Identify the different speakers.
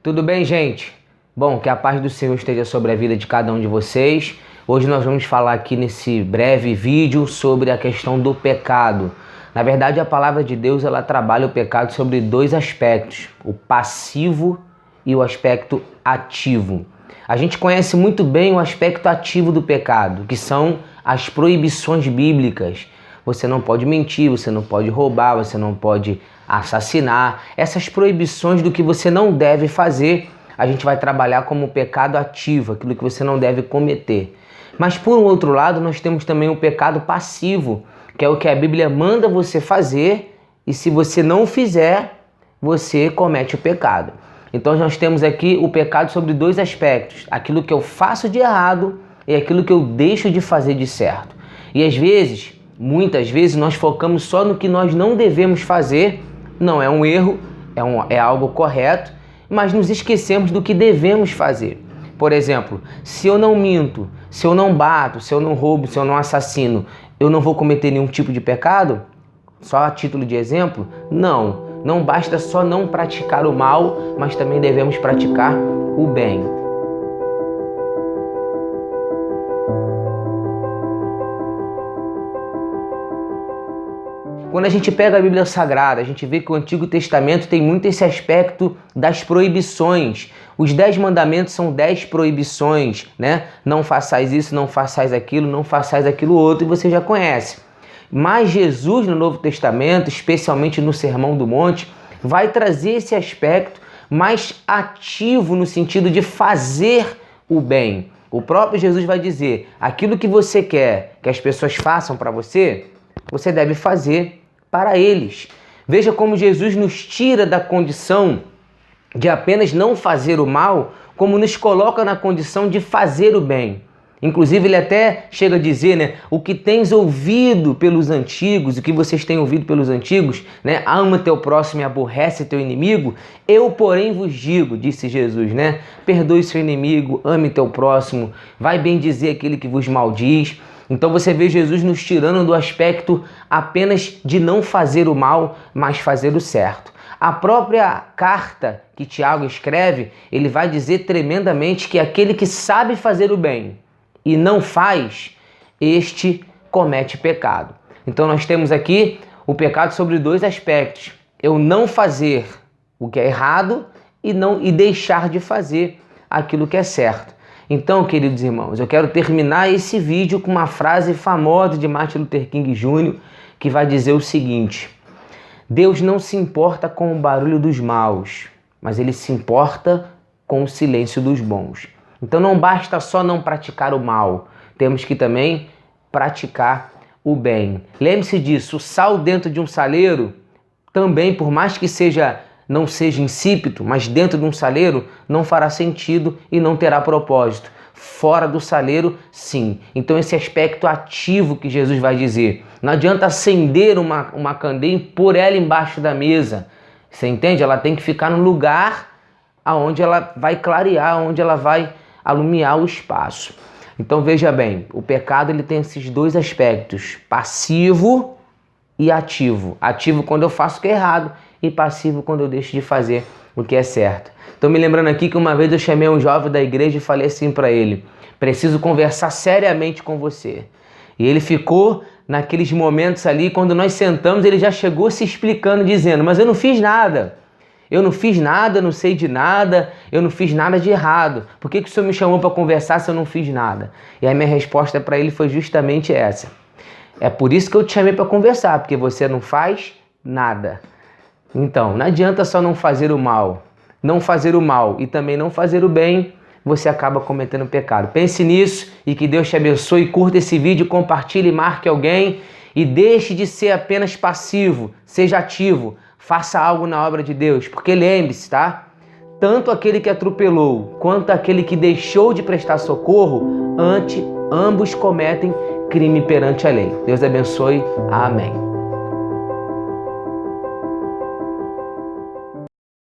Speaker 1: Tudo bem, gente? Bom, que a paz do Senhor esteja sobre a vida de cada um de vocês. Hoje nós vamos falar aqui nesse breve vídeo sobre a questão do pecado. Na verdade, a palavra de Deus, ela trabalha o pecado sobre dois aspectos, o passivo e o aspecto ativo. A gente conhece muito bem o aspecto ativo do pecado, que são as proibições bíblicas. Você não pode mentir, você não pode roubar, você não pode assassinar. Essas proibições do que você não deve fazer, a gente vai trabalhar como pecado ativo, aquilo que você não deve cometer. Mas por um outro lado, nós temos também o pecado passivo, que é o que a Bíblia manda você fazer, e se você não fizer, você comete o pecado. Então nós temos aqui o pecado sobre dois aspectos, aquilo que eu faço de errado e aquilo que eu deixo de fazer de certo. E às vezes, muitas vezes, nós focamos só no que nós não devemos fazer. Não é um erro, é algo correto, mas nos esquecemos do que devemos fazer. Por exemplo, se eu não minto, se eu não bato, se eu não roubo, se eu não assassino, eu não vou cometer nenhum tipo de pecado? Só a título de exemplo? Não basta só não praticar o mal, mas também devemos praticar o bem. Quando a gente pega a Bíblia Sagrada, a gente vê que o Antigo Testamento tem muito esse aspecto das proibições. Os 10 mandamentos são 10 proibições, né? Não façais isso, não façais aquilo, não façais aquilo outro, e você já conhece. Mas Jesus, no Novo Testamento, especialmente no Sermão do Monte, vai trazer esse aspecto mais ativo no sentido de fazer o bem. O próprio Jesus vai dizer, aquilo que você quer que as pessoas façam para você, você deve fazer para eles. Veja como Jesus nos tira da condição de apenas não fazer o mal, como nos coloca na condição de fazer o bem. Inclusive ele até chega a dizer, né, o que tens ouvido pelos antigos, o que vocês têm ouvido pelos antigos, né, ama teu próximo e aborrece teu inimigo, eu porém vos digo, disse Jesus, né, perdoe seu inimigo, ame teu próximo, vai bem dizer aquele que vos maldiz. Então você vê Jesus nos tirando do aspecto apenas de não fazer o mal, mas fazer o certo. A própria carta que Tiago escreve, ele vai dizer tremendamente que aquele que sabe fazer o bem e não faz, este comete pecado. Então nós temos aqui o pecado sobre dois aspectos. Eu não fazer o que é errado e deixar de fazer aquilo que é certo. Então, queridos irmãos, eu quero terminar esse vídeo com uma frase famosa de Martin Luther King Jr., que vai dizer o seguinte: Deus não se importa com o barulho dos maus, mas Ele se importa com o silêncio dos bons. Então não basta só não praticar o mal, temos que também praticar o bem. Lembre-se disso, o sal dentro de um saleiro também, por mais que não seja insípido, mas dentro de um saleiro não fará sentido e não terá propósito. Fora do saleiro, sim. Então esse aspecto ativo que Jesus vai dizer. Não adianta acender uma candeia e pôr ela embaixo da mesa. Você entende? Ela tem que ficar no lugar onde ela vai clarear, onde ela vai alumiar o espaço. Então veja bem, o pecado ele tem esses dois aspectos, passivo e ativo. Ativo quando eu faço o que é errado e passivo quando eu deixo de fazer o que é certo. Estou me lembrando aqui que uma vez eu chamei um jovem da igreja e falei assim para ele: preciso conversar seriamente com você. E ele ficou naqueles momentos ali, quando nós sentamos, ele já chegou se explicando, dizendo: mas eu não fiz nada. Eu não fiz nada, eu não sei de nada, eu não fiz nada de errado. Por que o senhor me chamou para conversar se eu não fiz nada? E a minha resposta para ele foi justamente essa: é por isso que eu te chamei para conversar, porque você não faz nada. Então, não adianta só não fazer o mal e também não fazer o bem, você acaba cometendo pecado. Pense nisso e que Deus te abençoe. Curta esse vídeo, compartilhe, marque alguém e deixe de ser apenas passivo, seja ativo, faça algo na obra de Deus, porque lembre-se, tá? Tanto aquele que atropelou quanto aquele que deixou de prestar socorro, ambos cometem crime perante a lei. Deus abençoe. Amém.